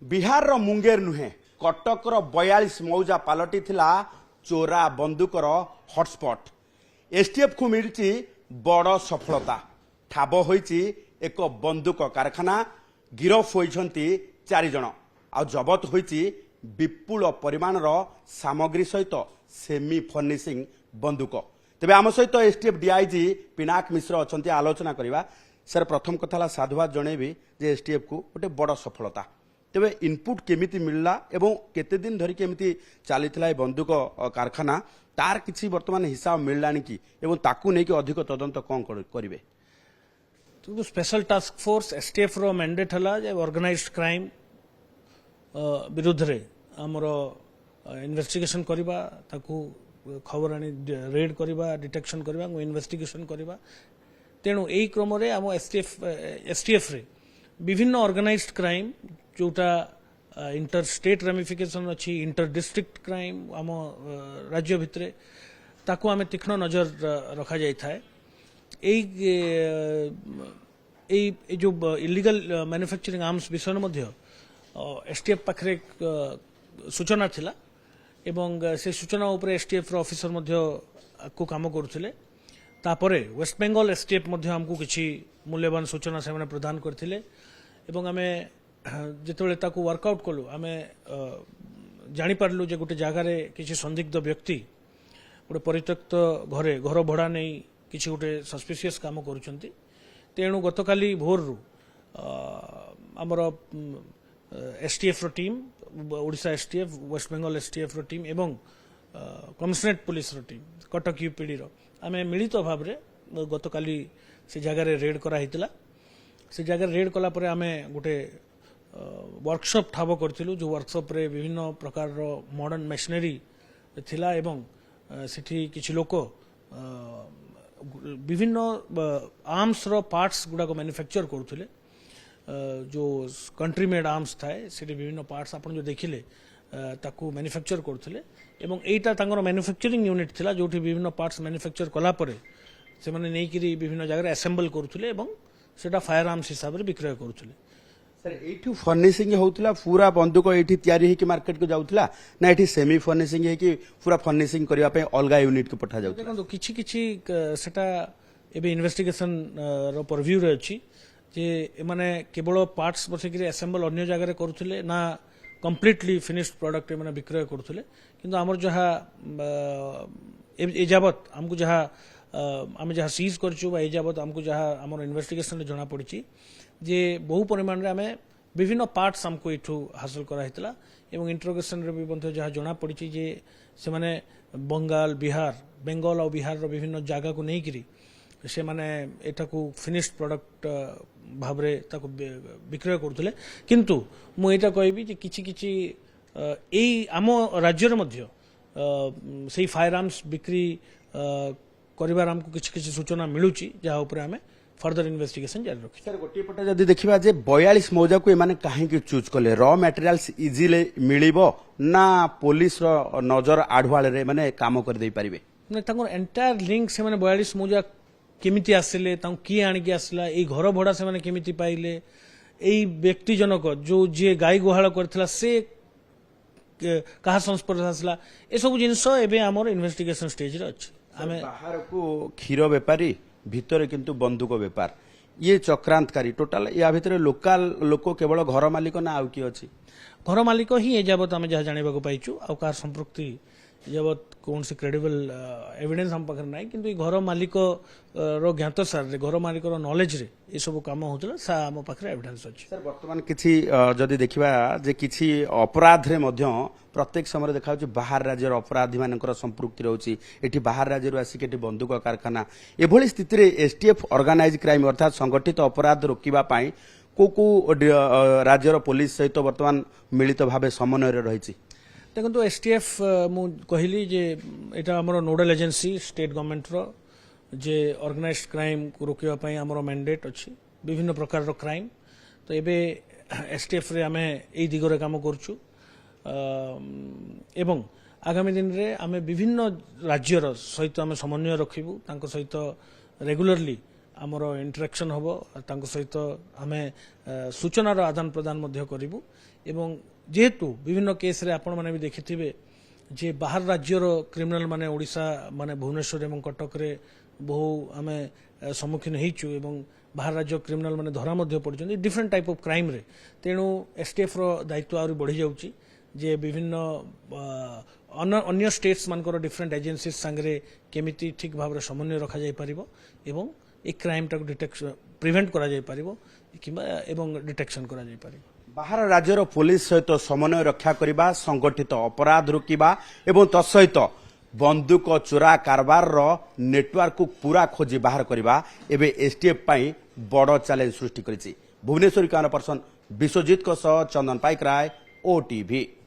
बिहार रो मुंगेर नुहे कटक रो 42 मौजा पलटि थिला चोरा बंदूकर हॉटस्पॉट। एसटीएफ को मिलची बड़ सफलता। ठाब होईची एक बंदूक कारखाना, गिरफ होईछंती 4 जण आ जबत होईची विपुल परिमाणर सामग्री सहित सेमी फर्निशिंग बंदूक। तेबे आम सहित एसटीएफ डीआईजी पिनाक मिश्र अछंती आलोचना करबा। सर प्रथम कथा साधुवाद जनइबी जे एसटीएफ को गोटे बड़ सफलता। तेबे इनपुट केमिति मिलला एवं केते दिन धरि केमिति चलीथिला ए बंदूक कारखाना तार किछि वर्तमान हिसाब मिललानी कि एवं ताकू नै कि अधिक तदंत कोन करिवे। तो स्पेशल टास्क फोर्स एसटीएफ रो मैंडेट हला जे ऑर्गेनाइज्ड क्राइम विरुद्ध रे हमरो इन्वेस्टिगेशन करबा, ताकू खबर आनी रेड करबा, डिटेक्शन करबा, इन्वेस्टिगेशन करबा। तेणु एई क्रम रे हम एसटीएफ रे विभिन्न ऑर्गेनाइज्ड क्राइम जोटा इंटर स्टेट रेमिफिकेशन अच्छी, इंटर डिस्ट्रिक्ट क्राइम आम राज्य भितरे ताकू आमे तीक्ष्ण नजर रखा जाय थाए। ए जो इलीगल मैन्युफैक्चरिंग आर्म्स विषय मध्य एसटीएफ पाखरे सूचना थिला एवं से सूचना उपरे एसटीएफ रो ऑफिसर मध्य को काम करुथिले। तापरे वेस्ट बेंगल एसटीएफ मध्य हमकु किछि मूल्यवान सूचना से माने प्रदान करथिले एवं आमे जितेबाला ताकू वर्कआउट कलु आमे जानी पारलु जे गोटे जगार किसी संदिग्ध व्यक्ति गोटे परित्यक्त घरे घर भड़ा नहीं किसी गोटे सस्पिशियस काम करुछंती। तेणु गतकाली भोर रु आमर एसटीएफ रो team, Odisha STF, West Bengal STF रो टीम एवं कमिशनरेट पुलिस रो टीम, कटक यूपीडी रो आमे मिलित भाव रे गतकाली से जगार रेड करा हितला। से जगार रेड कला परे आमे गोटे वर्कशॉप ठाब करथिलु, जो वर्कशॉप रे विभिन्न प्रकार रो मॉडर्न मशीनरी थिला एवं सेठी किछि लोक विभिन्न आर्म्स रो पार्ट्स गुडा को मैन्युफैक्चर करथुले। जो कंट्री मेड आर्म्स थाए सेठी विभिन्न पार्ट्स आपण जो देखिले ताकू मैन्युफैक्चर करथुले एवं एटा तांगर मैन्युफैक्चरिंग यूनिट थिला जोठी विभिन्न पार्ट्स मैन्युफैक्चर कला परे से माने नै कि विभिन्न जगह असेंबल करथुले एवं सेटा फायर आर्म्स हिसाब रे विक्रय करथुले। सर एठी फर्निशिंग होउतला पूरा बंदूक एठी तयारी हे कि मार्केट को जाउतला ना एठी सेमी फर्निशिंग हे कि पूरा फर्निशिंग करिया पे अलगा यूनिट को पठा जाउतला। देखो किछि किछि सेटा एबे इन्वेस्टिगेशन रो परव्यू रे अछि जे माने केवल पार्ट्स बसेकरी असेंबल अन्य जगह रे करथुले ना कंप्लीटली फिनिश्ड प्रोडक्ट माने विक्रय करथुले। किंतु हमर जहा एजावत हमकु जहा आमे जहा सीज करछु बा एजावत हमकु जहा हमर इन्वेस्टिगेशन रे जणा पड़िछि जे बहु परिमाण रे आमे विभिन्न पार्ट्स हमको इठू हासिल करा हितला एवं इंटरोगेशन रे भी बंधु जहा जणा पड़िछि जे से माने बंगाल, बिहार, बेंगल और बिहार रो विभिन्न जगह को नै करी से माने एटाकू फिनिश्ड प्रोडक्ट भाबरे ताकू विक्रय करथुले। किंतु मु एटा कहबी जे किछि किछि एई आम राज्य रे मध्य सेही फायर आर्म्स बिक्री करिवार हमको किछि किछि सूचना मिलुची जहा ऊपर हमें फर्दर इन्वेस्टिगेशन जारी रखी। सर गोटे पटे जदि देखिबा जे 42 मौजा को एमाने काहे कि चूज कले रॉ मटेरियल्स इजीली मिलिबो ना पुलिस रो नजर आढवाले रे माने काम कर देई परिबे ने तांको एंटायर लिंक से माने 42 मौजा केमिति आसिले तां की आनि के आसला ए घर भड़ा से माने केमिति पाइले एई व्यक्ति जनक जो जे गाय गुहाळ करथला से कहा संस्पर्श आसला ए सब जिंस एबे हमर इन्वेस्टिगेशन स्टेज रे अछि। आमे बाहर को क्षीर व्यापारी भितर किंतु बंदूक व्यापार ये चक्रांतकारी टोटाल या भितर लोकल लोक केवल घर मालिक ना आउ कि अछि घर मालिक ही एजावत आमे जहा जानिबा को पाइछु आ कार संपृक्ति एजावत कौन से क्रेडिबल एविडेंस हम पाखर नाही। किंतु घर मालिक रो ज्ञात सार रे घर मालिक रो नॉलेज रे ए सब काम होतला सा हम पाखर एविडेंस अछि। सर वर्तमान किछि जदि देखिबा जे किछि अपराध रे मध्य प्रत्येक समय देखा बाहर राज्य अपराधी मानकर संपृक्ति रोची एठी बाहर राज्य आसिक एठी बंदूक कारखाना एभली स्थिति रे एसटीएफ ऑर्गेनाइज क्राइम अर्थात संगठित अपराध रोकिबा पाई को राज्यर पुलिस सहित वर्तमान मिलित भावे समन्वय रही। देखो एसटीएफ मु कहली जे एटा हमर नोडल एजेंसी स्टेट गवर्नमेंट रो जे ऑर्गेनाइज्ड क्राइम को रोकिबा पाई हमर मैंडेट अछि विभिन्न प्रकार रो क्राइम। तो एबे एसटीएफ रे हमें एई दिगरे काम करछु एवं आगामी दिन रे आमे विभिन्न राज्यर सहित आमे समन्वय रखिबु तांको सहित रेगुलरली आमर इंटरेक्शन होबो तांको सहित आमे सूचनार आदान प्रदान मध्य करिबु এবং যেহেতু বিভিন্ন কেসরে ଆପଣ ମାନେ ବି ଦେଖିଥିବେ ଯେ ବାହାର ରାଜ୍ୟର କ୍ରିମିନାଲ ମାନେ ଓଡ଼ିଶା ମାନେ ଭୁବନେଶ୍ୱର ଏବଂ କଟକରେ ବହୁ ଆମେ ସମ୍ମୁଖୀନ ହେଇଛୁ ଏବଂ ବାହାର ରାଜ୍ୟ କ୍ରିମିନାଲ ମାନେ ଧରା ମଧ୍ୟ ପଡ଼ିଛନ୍ତି ଡିଫରେଣ୍ଟ ଟାଇପ୍ ଅଫ୍ କ୍ରାଇମ୍ରେ ତେଣୁ ଏସ୍ଟିଏଫ୍ର ଦାୟିତ୍ୱ ଆହୁରି ବଢ଼ିଯାଉଛି ଯେ ବିଭିନ୍ନ ଅନ୍ୟ ଷ୍ଟେଟ୍ସ ମାନଙ୍କର ଡିଫରେଣ୍ଟ ଏଜେନ୍ସିଜ ସାଙ୍ଗରେ କେମିତି ଠିକ୍ ଭାବରେ ସମନ୍ୱୟ ରଖାଯାଇପାରିବ ଏବଂ ଏ କ୍ରାଇମ୍ଟାକୁ ପ୍ରିଭେଣ୍ଟ କରାଯାଇପାରିବ କିମ୍ବା ଏବଂ ଡିଟେକ୍ସନ କରାଯାଇପାରିବ ବାହାର ରାଜ୍ୟର ପୋଲିସ ସହିତ ସମନ୍ୱୟ ରକ୍ଷା କରିବା ସଂଗଠିତ ଅପରାଧ ରୋକିବା ଏବଂ ତତ୍ସହିତ ବନ୍ଧୁକ ଚୋରା କାରବାରର ନେଟୱାର୍କକୁ ପୁରା ଖୋଜି ବାହାର କରିବା ଏବେ ଏସ୍ଟିଏଫ୍ ପାଇଁ ବଡ଼ ଚ୍ୟାଲେଞ୍ଜ ସୃଷ୍ଟି କରିଛି ଭୁବନେଶ୍ୱର କ୍ୟାମେରା ପର୍ସନ ବିଶ୍ୱଜିତଙ୍କ ସହ ଚନ୍ଦନ ପାଇକରାୟ OTV।